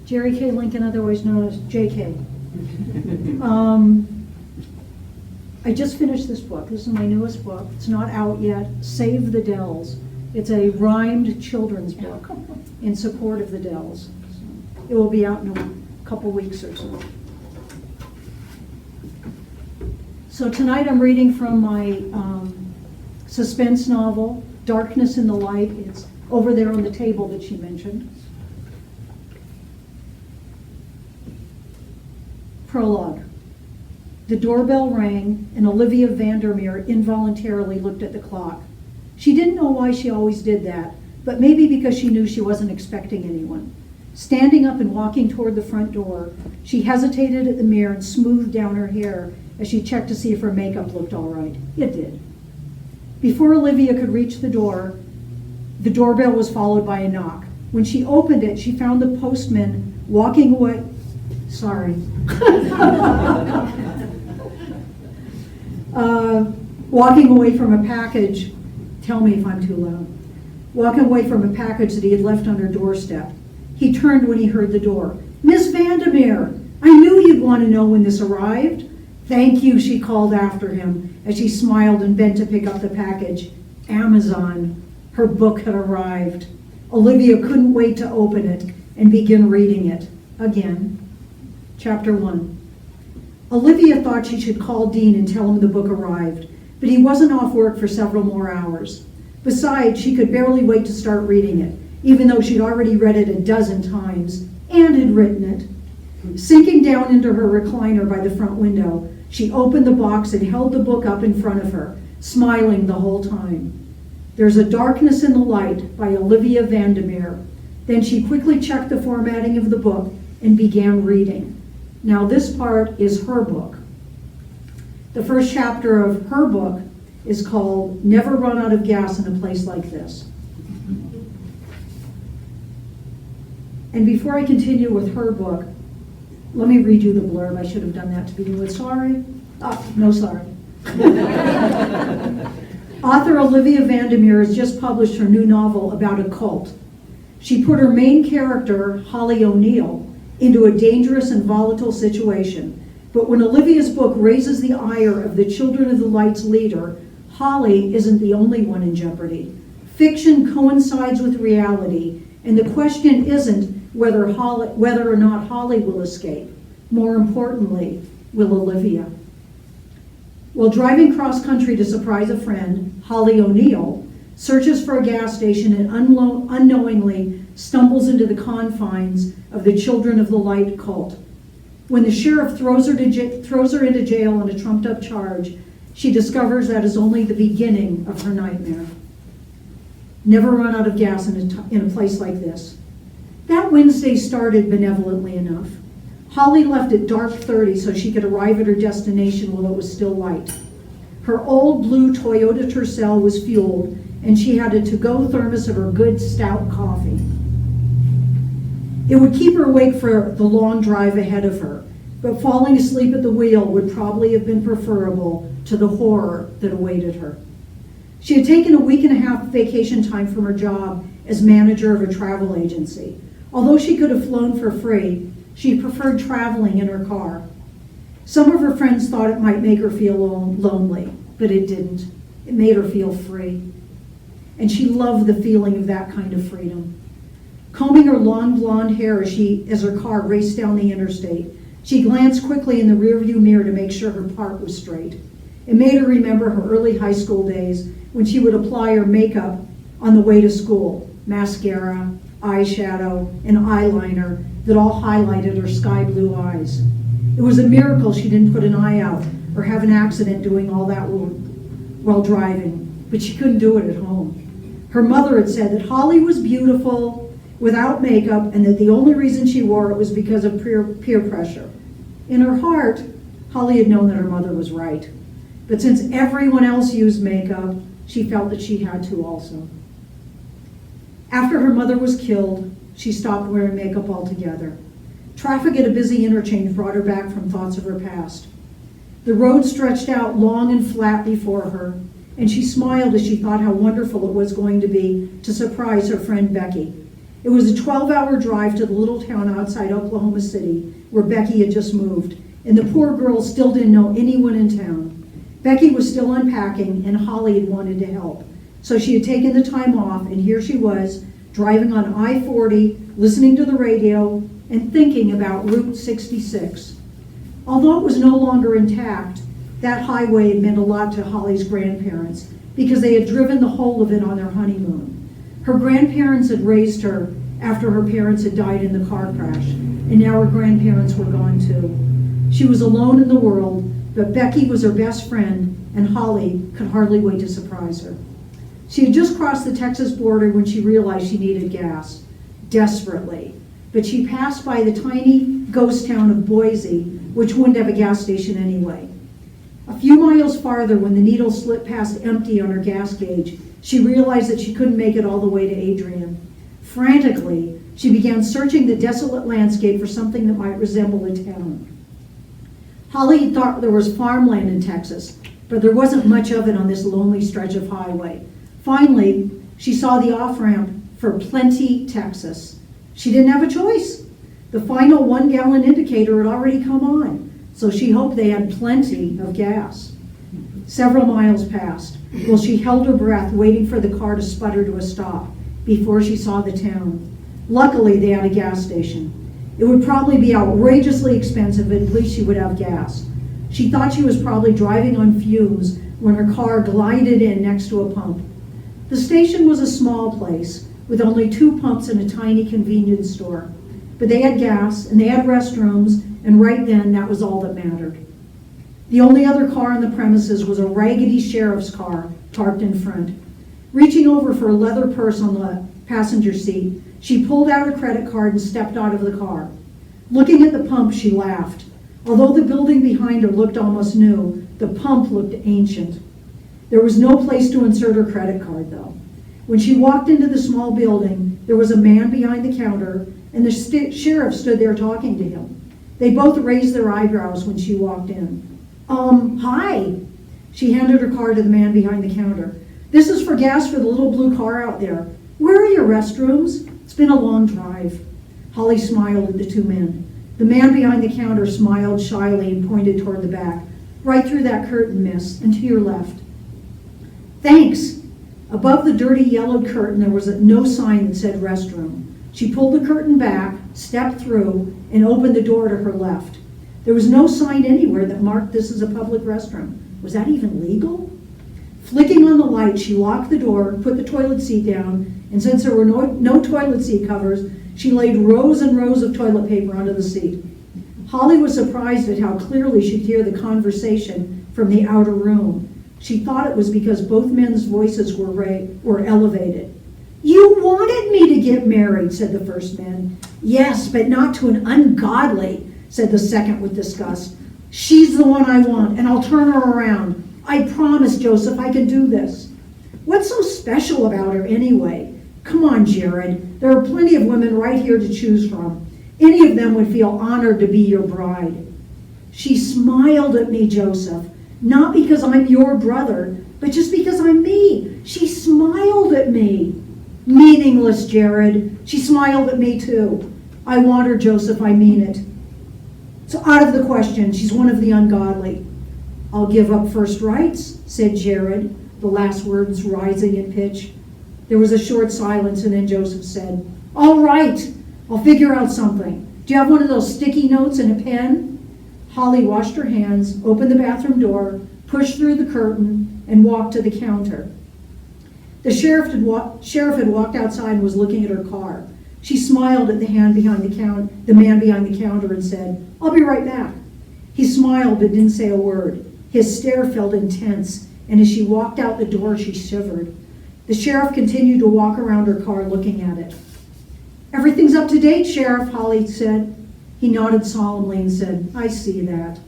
Jerry K. Lincoln, otherwise known as JK. I just finished this book. This is my newest book. It's not out yet. Save the Dells. It's a rhymed children's book in support of the Dells. It will be out in a couple weeks or so. So tonight I'm reading from my suspense novel, Darkness in the Light. It's over there on the table that she mentioned. Prologue. The doorbell rang, and Olivia Vandermeer involuntarily looked at the clock. She didn't know why she always did that, but maybe because she knew she wasn't expecting anyone. Standing up and walking toward the front door, she hesitated at the mirror and smoothed down her hair as she checked to see if her makeup looked all right. It did. Before Olivia could reach the door, the doorbell was followed by a knock. When she opened it, she found the postman walking away. Sorry. Walking away from a package. Tell me if I'm too loud. Walking away from a package that he had left on her doorstep. He turned when he heard the door. Miss Vandermeer, I knew you'd want to know when this arrived. Thank you, she called after him as she smiled and bent to pick up the package. Amazon. Her book had arrived. Olivia couldn't wait to open it and begin reading it again. Chapter 1. Olivia thought she should call Dean and tell him the book arrived, but he wasn't off work for several more hours. Besides, she could barely wait to start reading it, even though she'd already read it a dozen times and had written it. Sinking down into her recliner by the front window, she opened the box and held the book up in front of her, smiling the whole time. There's a Darkness in the Light by Olivia Vandermeer. Then she quickly checked the formatting of the book and began reading. Now this part is her book. The first chapter of her book is called Never Run Out of Gas in a Place Like This. And before I continue with her book, let me read you the blurb. I should have done that to begin with. Sorry? No sorry. Author Olivia Vandermeer has just published her new novel about a cult. She put her main character, Holly O'Neill, into a dangerous and volatile situation. But when Olivia's book raises the ire of the Children of the Light's leader, Holly isn't the only one in jeopardy. Fiction coincides with reality, and the question isn't whether or not Holly will escape. More importantly, will Olivia? While driving cross-country to surprise a friend, Holly O'Neill searches for a gas station and unknowingly stumbles into the confines of the Children of the Light cult. When the sheriff throws her into jail on a trumped-up charge, she discovers that is only the beginning of her nightmare. Never run out of gas in a place like this. That Wednesday started benevolently enough. Holly left at dark 30 so she could arrive at her destination while it was still light. Her old blue Toyota Tercel was fueled, and she had a to-go thermos of her good stout coffee. It would keep her awake for the long drive ahead of her, but falling asleep at the wheel would probably have been preferable to the horror that awaited her. She had taken a week and a half vacation time from her job as manager of a travel agency. Although she could have flown for free, she preferred traveling in her car. Some of her friends thought it might make her feel lonely, but it didn't. It made her feel free. And she loved the feeling of that kind of freedom. Combing her long blonde hair as her car raced down the interstate, she glanced quickly in the rearview mirror to make sure her part was straight. It made her remember her early high school days when she would apply her makeup on the way to school, mascara, eyeshadow, and eyeliner that all highlighted her sky blue eyes. It was a miracle she didn't put an eye out or have an accident doing all that while driving, but she couldn't do it at home. Her mother had said that Holly was beautiful without makeup and that the only reason she wore it was because of peer pressure. In her heart, Holly had known that her mother was right. But since everyone else used makeup, she felt that she had to also. After her mother was killed, she stopped wearing makeup altogether. Traffic at a busy interchange brought her back from thoughts of her past. The road stretched out long and flat before her, and she smiled as she thought how wonderful it was going to be to surprise her friend Becky. It was a 12-hour drive to the little town outside Oklahoma City where Becky had just moved, and the poor girl still didn't know anyone in town. Becky was still unpacking, and Holly had wanted to help. So she had taken the time off, and here she was, driving on I-40, listening to the radio, and thinking about Route 66. Although it was no longer intact, that highway had meant a lot to Holly's grandparents because they had driven the whole of it on their honeymoon. Her grandparents had raised her after her parents had died in the car crash, and now her grandparents were gone too. She was alone in the world, but Becky was her best friend, and Holly could hardly wait to surprise her. She had just crossed the Texas border when she realized she needed gas, desperately. But she passed by the tiny ghost town of Boise, which wouldn't have a gas station anyway. A few miles farther, when the needle slipped past empty on her gas gauge, she realized that she couldn't make it all the way to Adrian. Frantically, she began searching the desolate landscape for something that might resemble a town. Holly thought there was farmland in Texas, but there wasn't much of it on this lonely stretch of highway. Finally, she saw the off-ramp for Plenty, Texas. She didn't have a choice. The final 1-gallon indicator had already come on, so she hoped they had plenty of gas. Several miles passed. Well, she held her breath, waiting for the car to sputter to a stop before she saw the town. Luckily, they had a gas station. It would probably be outrageously expensive, but at least she would have gas. She thought she was probably driving on fumes when her car glided in next to a pump. The station was a small place with only 2 pumps and a tiny convenience store. But they had gas and they had restrooms, and right then that was all that mattered. The only other car on the premises was a raggedy sheriff's car parked in front. Reaching over for a leather purse on the passenger seat, she pulled out a credit card and stepped out of the car. Looking at the pump, she laughed. Although the building behind her looked almost new, the pump looked ancient. There was no place to insert her credit card, though. When she walked into the small building, there was a man behind the counter, and the sheriff stood there talking to him. They both raised their eyebrows when she walked in. Hi. She handed her card to the man behind the counter. This is for gas for the little blue car out there. Where are your restrooms? It's been a long drive. Holly smiled at the 2 men. The man behind the counter smiled shyly and pointed toward the back. Right through that curtain, miss, and to your left. Thanks. Above the dirty yellowed curtain, there was no sign that said restroom. She pulled the curtain back, stepped through, and opened the door to her left. There was no sign anywhere that marked this as a public restroom. Was that even legal? Flicking on the light, she locked the door, put the toilet seat down, and since there were no toilet seat covers, she laid rows and rows of toilet paper onto the seat. Holly was surprised at how clearly she could hear the conversation from the outer room. She thought it was because both men's voices were elevated. You wanted me to get married, said the first man. Yes, but not to an ungodly, said the second with disgust. She's the one I want, and I'll turn her around. I promise, Joseph, I can do this. What's so special about her anyway? Come on, Jared. There are plenty of women right here to choose from. Any of them would feel honored to be your bride. She smiled at me, Joseph, not because I'm your brother, but just because I'm me. She smiled at me. Meaningless, Jared. She smiled at me too. I want her, Joseph, I mean it. So out of the question, she's one of the ungodly. I'll give up first rights, said Jared, the last words rising in pitch. There was a short silence, and then Joseph said, all right, I'll figure out something. Do you have one of those sticky notes and a pen? Holly washed her hands, opened the bathroom door, pushed through the curtain, and walked to the counter. The sheriff had walked outside and was looking at her car. She smiled at the man behind the counter and said, I'll be right back. He smiled but didn't say a word. His stare felt intense, and as she walked out the door, she shivered. The sheriff continued to walk around her car looking at it. Everything's up to date, Sheriff, Holly said. He nodded solemnly and said, I see that.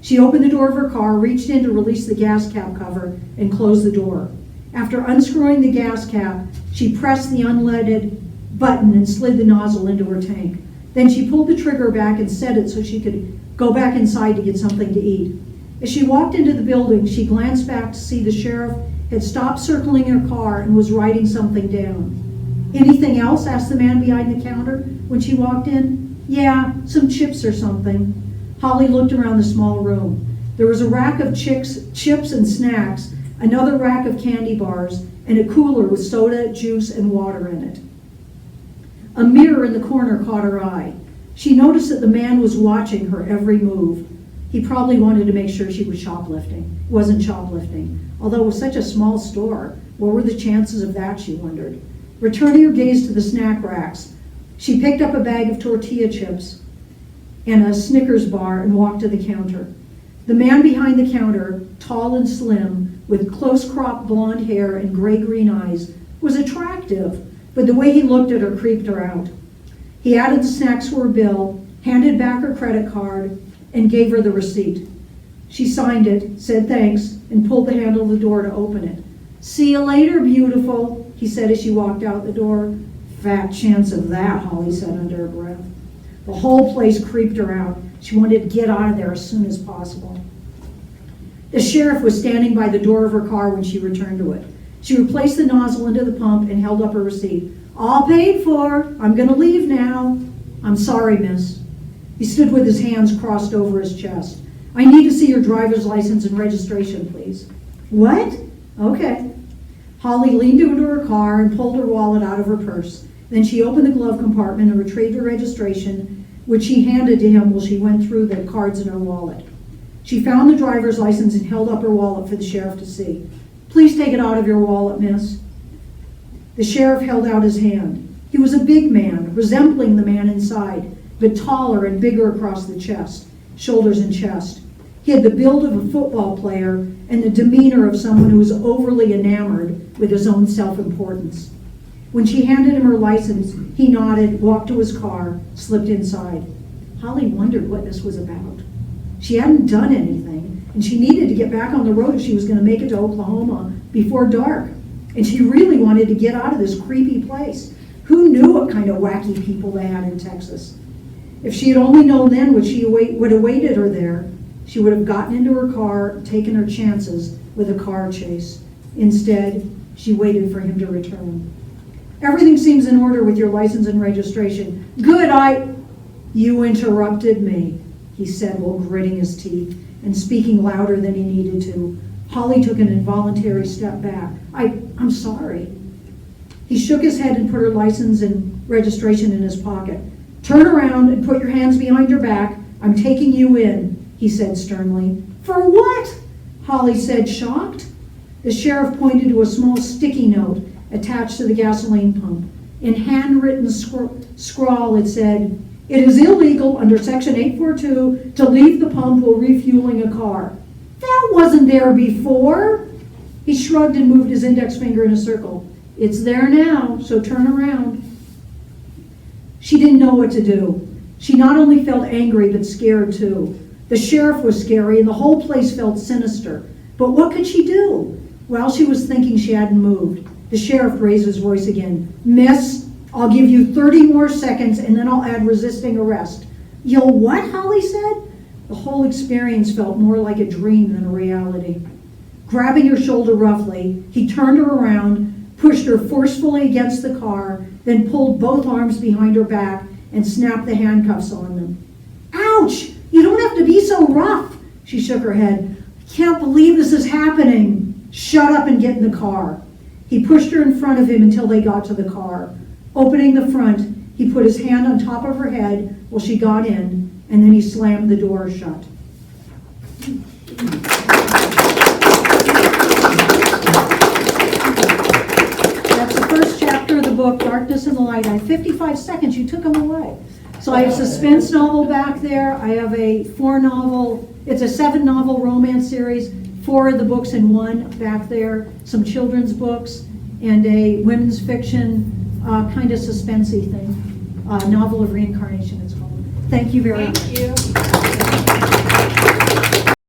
She opened the door of her car, reached in to release the gas cap cover, and closed the door. After unscrewing the gas cap, she pressed the unleaded button and slid the nozzle into her tank. Then she pulled the trigger back and set it so she could go back inside to get something to eat. As she walked into the building, she glanced back to see the sheriff had stopped circling her car and was writing something down. Anything else? Asked the man behind the counter when she walked in. Yeah, some chips or something. Holly looked around the small room. There was a rack of chips and snacks, another rack of candy bars, and a cooler with soda, juice, and water in it. A mirror in the corner caught her eye. She noticed that the man was watching her every move. He probably wanted to make sure she was shoplifting. Wasn't shoplifting. Although it was such a small store, what were the chances of that, she wondered. Returning her gaze to the snack racks, she picked up a bag of tortilla chips and a Snickers bar and walked to the counter. The man behind the counter, tall and slim, with close-cropped blonde hair and gray-green eyes, was attractive, but the way he looked at her creeped her out. He added the snacks to her bill, handed back her credit card, and gave her the receipt. She signed it, said thanks, and pulled the handle of the door to open it. "See you later, beautiful," he said as she walked out the door. "Fat chance of that," Holly said under her breath. The whole place creeped her out. She wanted to get out of there as soon as possible. The sheriff was standing by the door of her car when she returned to it. She replaced the nozzle into the pump and held up her receipt. "All paid for. I'm going to leave now." "I'm sorry, miss." He stood with his hands crossed over his chest. "I need to see your driver's license and registration, please." "What?" "Okay." Holly leaned into her car and pulled her wallet out of her purse. Then she opened the glove compartment and retrieved her registration, which she handed to him while she went through the cards in her wallet. She found the driver's license and held up her wallet for the sheriff to see. "Please take it out of your wallet, miss." The sheriff held out his hand. He was a big man, resembling the man inside, but taller and bigger across the chest, shoulders and chest. He had the build of a football player and the demeanor of someone who was overly enamored with his own self-importance. When she handed him her license, he nodded, walked to his car, slipped inside. Holly wondered what this was about. She hadn't done anything, and she needed to get back on the road if she was going to make it to Oklahoma before dark. And she really wanted to get out of this creepy place. Who knew what kind of wacky people they had in Texas? If she had only known then what would have awaited her there, she would have gotten into her car, taken her chances with a car chase. Instead, she waited for him to return. "Everything seems in order with your license and registration." "Good, You interrupted me," he said while gritting his teeth and speaking louder than he needed to. Holly took an involuntary step back. I'm sorry." He shook his head and put her license and registration in his pocket. "Turn around and put your hands behind your back. I'm taking you in," he said sternly. "For what?" Holly said, shocked. The sheriff pointed to a small sticky note attached to the gasoline pump. In handwritten scrawl it said, "It is illegal under section 842 to leave the pump while refueling a car." "That wasn't there before." He shrugged and moved his index finger in a circle. "It's there now, so turn around." She didn't know what to do. She not only felt angry, but scared too. The sheriff was scary, and the whole place felt sinister. But what could she do? While she was thinking, she hadn't moved. The sheriff raised his voice again. "Miss, I'll give you 30 more seconds, and then I'll add resisting arrest." "You'll what?" Holly said. The whole experience felt more like a dream than a reality. Grabbing her shoulder roughly, he turned her around, pushed her forcefully against the car, then pulled both arms behind her back and snapped the handcuffs on them. "Ouch! You don't have to be so rough." She shook her head. "I can't believe this is happening." "Shut up and get in the car." He pushed her in front of him until they got to the car. Opening the front, he put his hand on top of her head while she got in, and then he slammed the door shut. That's the first chapter of the book, Darkness and the Light. I have 55 seconds. You took them away. So I have a suspense novel back there. I have a 7-novel romance series, 4 of the books in one back there, some children's books, and a women's fiction kind of suspensey thing. Novel of Reincarnation, it's called. Thank you very much. Thank you.